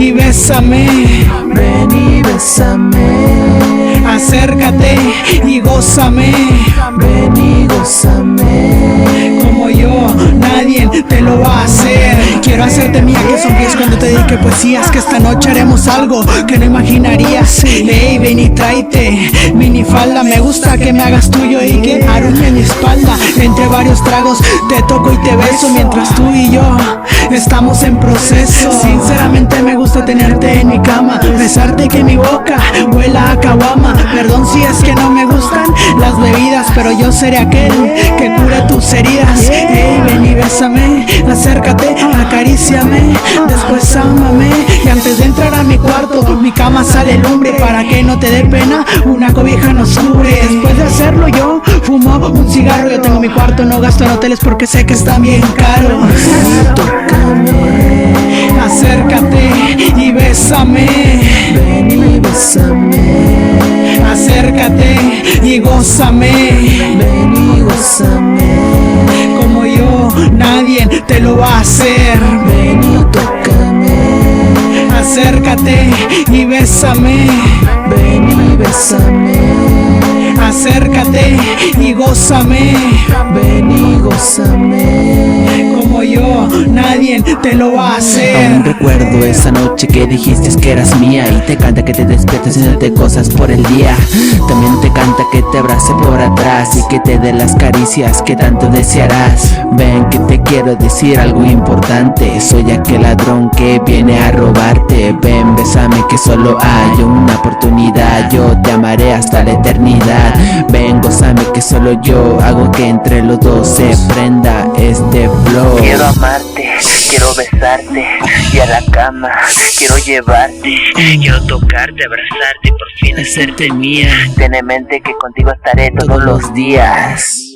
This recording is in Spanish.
y bésame. Ven y bésame. Acércate y gózame. Ven y gózame. Como yo, nadie te lo va a hacer. Quiero hacerte mía, que sonríes cuando te dedique poesías. Que esta noche haremos algo que no imaginarías. Ey, ven y tráete minifalda. Me gusta que me hagas tuyo y que arrume mi espalda. Entre varios tragos te toco y te beso, mientras tú y yo estamos en proceso. Sinceramente me gusta tenerte en mi cama, besarte y que mi boca huela a caguama. Perdón si es que no me gustan las bebidas, pero yo seré aquel que cure tus heridas. Ey, ven y bésame, acércate, acaríciame, después ámame. Y antes de entrar a mi cuarto, mi cama sale lumbre. Para que no te dé pena, una cobija nos cubre. Después de hacerlo yo fumo un cigarro. Yo tengo mi cuarto, no gasto en hoteles porque sé que están bien caros. Tócame, acércate y bésame. ven y bésame. Acércate y gózame. Ven y gózame. Como yo, nadie te lo va a hacer. Ven y tócame. Acércate y bésame. Ven y bésame. Acércate y gózame. Ven y gózame. Como yo, nadie te lo va a hacer. Aún recuerdo esa noche que dijiste que eras mía. Y te canta que te despiertes y haciéndote cosas por el día. También te canta que te abrace por atrás y que te dé las caricias que tanto desearás. Ven que te quiero decir algo importante. Soy aquel ladrón que viene a robarte. Ven, bésame que solo hay una oportunidad. Yo te amaré hasta la eternidad. Ven, gózame que solo yo hago que entre los dos se prenda este flow. Quiero amarte, quiero besarte y a la cama quiero llevarte. Quiero tocarte, abrazarte y por fin hacerte mía. Ten en mente que contigo estaré todos los días.